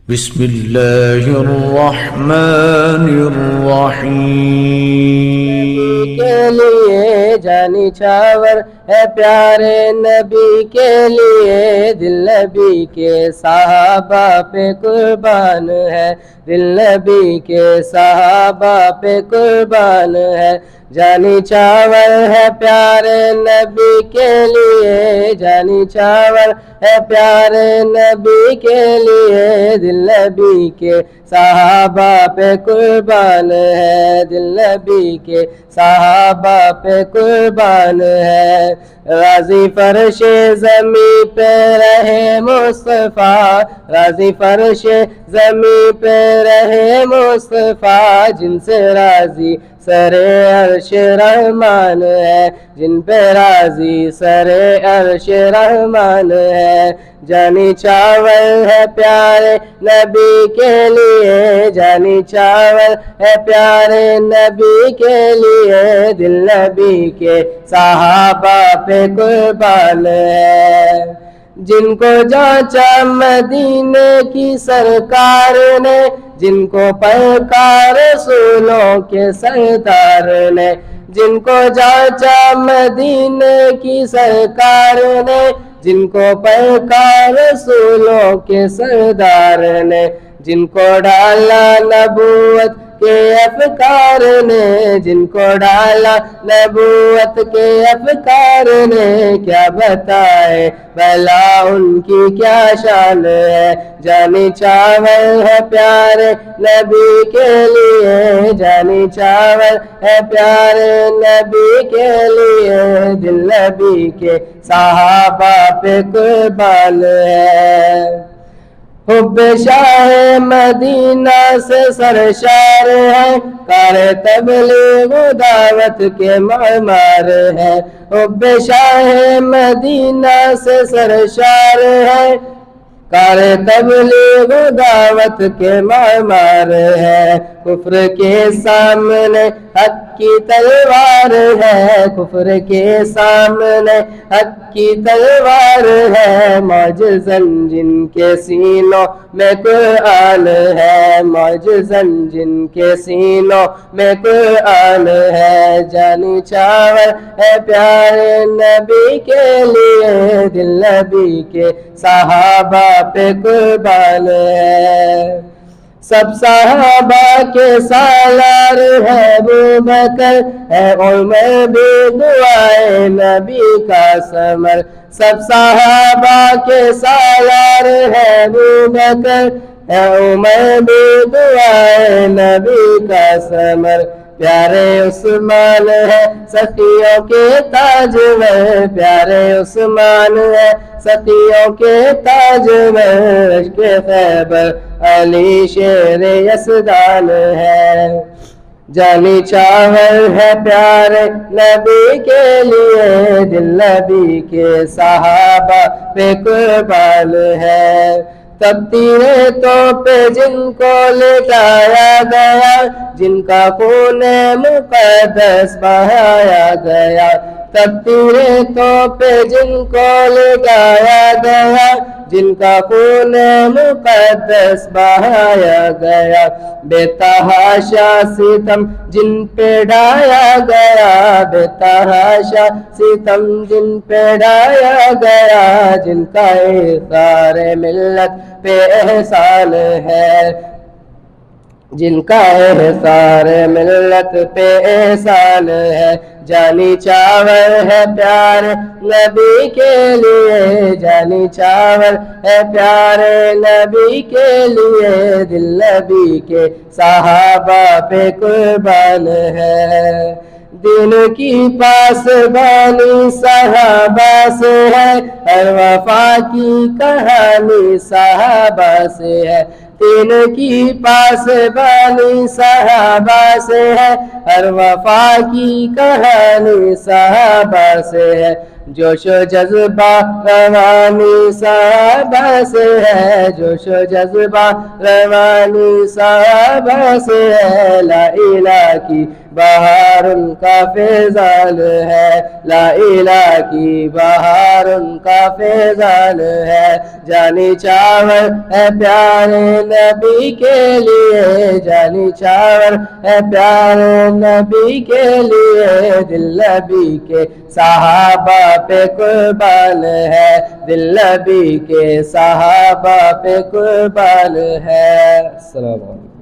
بسم الله الرحمن الرحیم. کے لیے جانی چھاور ہے پیارے نبی کے لیے، دل نبی کے صحابہ پہ قربان ہے، دل نبی کے صحابہ پہ قربان ہے. جانی چاور ہے پیارے نبی کے لیے، جانی چاور ہے پیارے نبی کے لیے، دل نبی کے صحابہ پہ قربان ہے، دل نبی کے صحابہ پہ قربان ہے. راضی فرش زمیں پہ رہے مصطفیٰ، راضی فرش زمیں پہ رہے مصطفیٰ، جن سے راضی سر عرش رحمان ہے، جن پہ راضی سر عرش رحمان ہے. جانی چاول ہے پیارے نبی کے لیے، جانی چاول ہے پیارے نبی کے لیے، دل نبی کے صحابہ پہ قربان ہے. جن کو جانچا مدینے کی سرکار نے، جن کو پرکھا رسولوں کے سردار نے، جن کو جانچا مدینے کی سرکار نے، جن کو پرکھا رسولوں کے سردار نے، جن کو ڈالا نبوت کے افکار نے، جن کو ڈالا نبوت کے افکار نے، کیا بتائے بھلا ان کی کیا شان ہے. جانی چاول ہے پیارے نبی کے لیے، جانی چاول ہے پیارے نبی کے لیے، دل نبی کے صحابہ پہ قربان ہے. حب شاہ مدینہ سے سرشار ہے، کار تبلیغ و دعوت کے معمار ہے. حب شاہ مدینہ سے سرشار ہے، کار تبلیغ و دعوت کے معمار ہے. کفر کے سامنے حق کی تلوار ہے، کفر کے سامنے حق کی تلوار ہے. معجزاً جن کے سینوں میں قرآن ہے، معجزاً جن کے سینوں میں قرآن ہے. جانی چاول ہے پیارے نبی کے لیے، دل نبی کے صحابہ پہ قربان ہے. سب صحابہ کے سالار ہے ابوبکر، ہے عمر بھی دعائے نبی کا ثمر. سب صحابہ کے سالار ہے ابوبکر، ہے عمر بھی دعائے نبی کا ثمر. پیارے عثمان ہے سخیوں کے تاجور، پیارے عثمان ہے سخیوں کے تاجور. عشق خیبر علی شیر یزدان ہے. جانی چاول ہے پیارے نبی کے لیے، دل نبی کے صحابہ پہ قربان ہے. تب تیرے تو پہ جن کو لٹایا گیا، جن کا خون مقدس بہایا گیا. تب تیرے تو پہ جن کو لٹایا گیا، جن کا خون مقدس بہایا گیا. بے تحاشا ستم جن پہ ڈھایا گیا، بے تحاشا ستم جن پہ ڈھایا گیا. جن کا ایثار ملت پہ احسان ہے، جن کا احسار ملت پہ احسان ہے. جانی چاول ہے پیارے نبی کے لیے، جانی چاول ہے پیارے نبی کے لیے، دل نبی کے صحابہ پہ قربان ہے. دین کی پاسبانی صحابہ سے ہے، ہر وفا کی کہانی صحابہ سے ہے. دین کی پاسبانی صحابہ سے ہے، ہر وفا کی کہانی صحابہ سے ہے. جوش و جذبہ روانی صحابہ سے ہے، جوش و جذبہ روانی صحابہ سے ہے. لا الہ کی بہار ان کا فیضان ہے، لا الہ کی بہار ان کا فیضان ہے، جانی چاور ہے پیارے نبی کے لیے، جانی چاور ہے پیارے نبی کے لیے، دل نبی کے صحابہ پہ قربان ہے، دل نبی کے صحابہ پہ قربان ہے۔ السلام علیکم۔